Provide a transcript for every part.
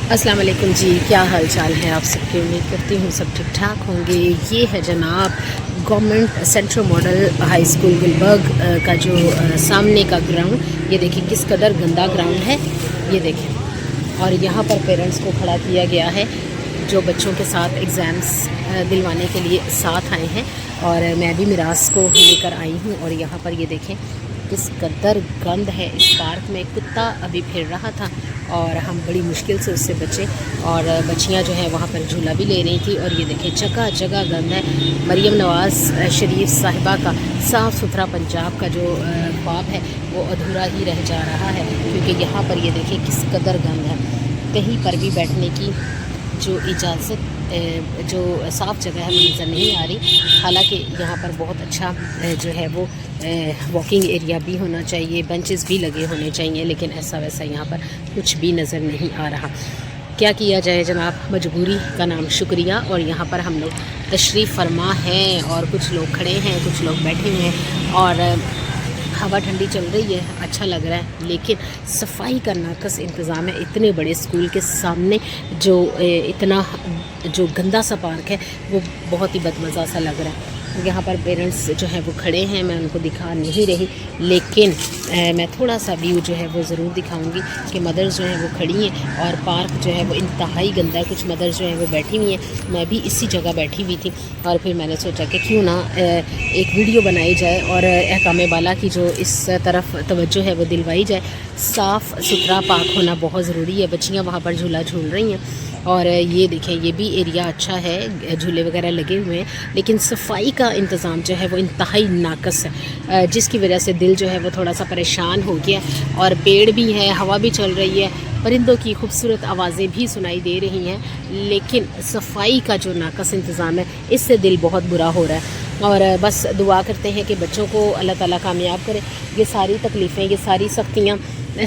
अस्सलाम वालेकुम जी, क्या हाल चाल है आप सबकी। उम्मीद करती हूँ सब ठीक ठाक होंगे। ये है जनाब government central model high school Gulberg का जो सामने का ग्राउंड। ये देखिए किस कदर गंदा ग्राउंड है, ये देखें। और यहाँ पर पेरेंट्स को खड़ा किया गया है जो बच्चों के साथ एग्ज़ाम्स दिलवाने के लिए साथ आए हैं। और मैं भी मिराज को लेकर आई हूँ। और यहाँ पर ये देखें किस कदर गंद है। इस पार्क में कुत्ता अभी फिर रहा था और हम बड़ी मुश्किल से उससे बचे। और बच्चियां जो है वहाँ पर झूला भी ले रही थी। और ये देखें जगह जगह गंद है। मरियम नवाज़ शरीफ साहिबा का साफ़ सुथरा पंजाब का जो ख्वाब है वो अधूरा ही रह जा रहा है, क्योंकि यहाँ पर ये देखें किस कदर गंद है। कहीं पर भी बैठने की जो इजाज़त जो साफ़ जगह है वो नज़र नहीं आ रही। हालांकि यहाँ पर बहुत अच्छा जो है वो वॉकिंग एरिया भी होना चाहिए, बेंचेस भी लगे होने चाहिए, लेकिन ऐसा वैसा यहाँ पर कुछ भी नज़र नहीं आ रहा। क्या किया जाए जनाब, मजबूरी का नाम शुक्रिया। और यहाँ पर हम लोग तशरीफ़ फरमा हैं और कुछ लोग खड़े हैं, कुछ लोग बैठे हुए हैं। और हवा ठंडी चल रही है, अच्छा लग रहा है। लेकिन सफाई का नाकस इंतज़ाम है। इतने बड़े स्कूल के सामने जो इतना जो गंदा सा पार्क है वो बहुत ही बदमज़ा सा लग रहा है। यहाँ पर पेरेंट्स जो है वो खड़े हैं, मैं उनको दिखा नहीं रही, लेकिन मैं थोड़ा सा व्यू जो है वो ज़रूर दिखाऊंगी कि मदर्स जो हैं वो खड़ी हैं और पार्क जो है वो इंतहाई गंदा है। कुछ मदर्स जो हैं वो बैठी हुई हैं, मैं भी इसी जगह बैठी हुई थी। और फिर मैंने सोचा कि क्यों ना एक वीडियो बनाई जाए और अहकाम बाला की जो इस तरफ तवज्जो है वो दिलवाई जाए। साफ़ सुथरा पार्क होना बहुत ज़रूरी है। बच्चियाँ वहाँ पर झूला झूल रही हैं। और ये देखें ये भी एरिया अच्छा है, झूले वगैरह लगे हुए हैं, लेकिन सफाई का इंतज़ाम जो है वो इंतहाई नाकस है, जिसकी वजह से दिल जो है वो थोड़ा सा परेशान हो गया। और पेड़ भी है, हवा भी चल रही है, परिंदों की खूबसूरत आवाज़ें भी सुनाई दे रही हैं, लेकिन सफाई का जो नाकस इंतज़ाम है इससे दिल बहुत बुरा हो रहा है। और बस दुआ करते हैं कि बच्चों को अल्लाह ताला कामयाब करे। ये सारी तकलीफ़ें, ये सारी सख्तियाँ,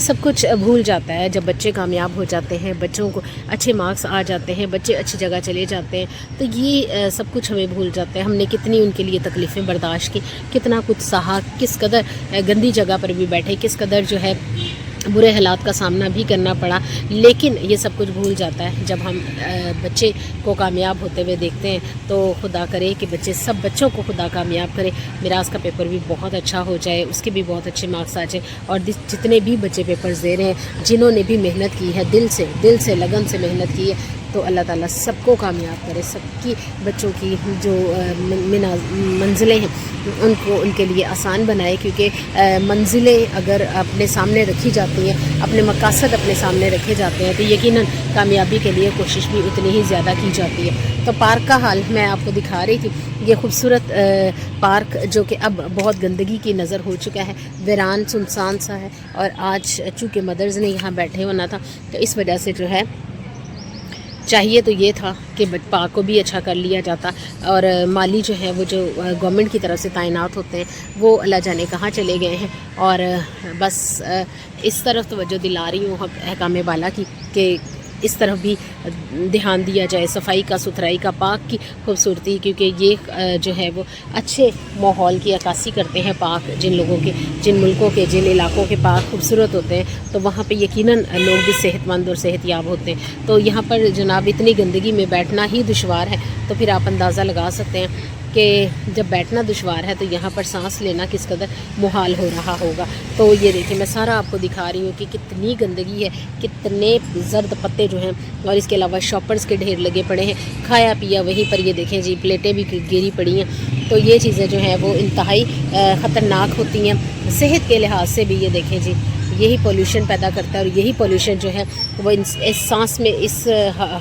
सब कुछ भूल जाता है जब बच्चे कामयाब हो जाते हैं, बच्चों को अच्छे मार्क्स आ जाते हैं, बच्चे अच्छी जगह चले जाते हैं, तो ये सब कुछ हमें भूल जाता है। हमने कितनी उनके लिए तकलीफ़ें बर्दाश्त की, कितना कुछ सहा, किस कदर गंदी जगह पर भी बैठे, किस कदर जो है बुरे हालात का सामना भी करना पड़ा। लेकिन ये सब कुछ भूल जाता है जब हम बच्चे को कामयाब होते हुए देखते हैं। तो खुदा करे कि सब बच्चों को खुदा कामयाब करे, मिराज का पेपर भी बहुत अच्छा हो जाए, उसके भी बहुत अच्छे मार्क्स आ जाए। और जितने भी बच्चे पेपर्स दे रहे हैं, जिन्होंने भी मेहनत की है, दिल से लगन से मेहनत की है, तो अल्लाह ताला सबको कामयाब करे। सबकी बच्चों की जो मंजिलें हैं उनको उनके लिए आसान बनाए, क्योंकि मंजिलें अगर अपने सामने रखी जाती हैं, अपने मकासद अपने सामने रखे जाते हैं, तो यकीनन कामयाबी के लिए कोशिश भी उतनी ही ज़्यादा की जाती है। तो पार्क का हाल मैं आपको दिखा रही थी। ये खूबसूरत पार्क जो कि अब बहुत गंदगी की नज़र हो चुका है, वीरान सुनसान सा है। और आज चूँकि मदर्स ने यहाँ बैठे होना था, तो इस वजह से जो है चाहिए तो ये था कि पार्क को भी अच्छा कर लिया जाता। और माली जो है वो जो गवर्नमेंट की तरफ से तैनात होते हैं वो अल्लाह जाने कहाँ चले गए हैं। और बस इस तरफ तवज्जो दिला रही हूँ अहकाम बाला की कि इस तरफ भी ध्यान दिया जाए, सफाई का, सुथराई का, पार्क की खूबसूरती, क्योंकि ये जो है वो अच्छे माहौल की अक्कासी करते हैं। पार्क जिन लोगों के, जिन मुल्कों के, जिन इलाकों के पार्क खूबसूरत होते हैं, तो वहाँ पे यकीनन लोग भी सेहतमंद और सेहतयाब होते हैं। तो यहाँ पर जनाब इतनी गंदगी में बैठना ही दुशवार है, तो फिर आप अंदाज़ा लगा सकते हैं कि जब बैठना दुशवार है तो यहाँ पर सांस लेना किस कदर मुहाल हो रहा होगा। तो ये देखिए मैं सारा आपको दिखा रही हूँ कि कितनी गंदगी है, कितने जर्द पत्ते जो हैं, और इसके अलावा शॉपर्स के ढेर लगे पड़े हैं, खाया पिया वहीं पर। ये देखें जी प्लेटें भी गिरी पड़ी हैं। तो ये चीज़ें जो हैं वो इंतहाई ख़तरनाक होती हैं सेहत के लिहाज से भी। ये देखें जी यही पोल्यूशन पैदा करता है, और यही पोल्यूशन जो है वो इस सांस में, इस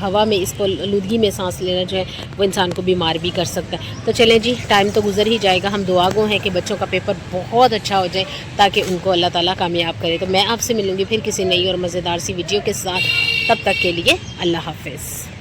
हवा में, इस आलूदगी में सांस लेना जो है वो इंसान को बीमार भी कर सकता है। तो चलें जी, टाइम तो गुजर ही जाएगा। हम दुआ गो हैं कि बच्चों का पेपर बहुत अच्छा हो जाए ताकि उनको अल्लाह ताला कामयाब करे। तो मैं आपसे मिलूँगी फिर किसी नई और मज़ेदार सी वीडियो के साथ। तब तक के लिए अल्लाह हाफ़िज़।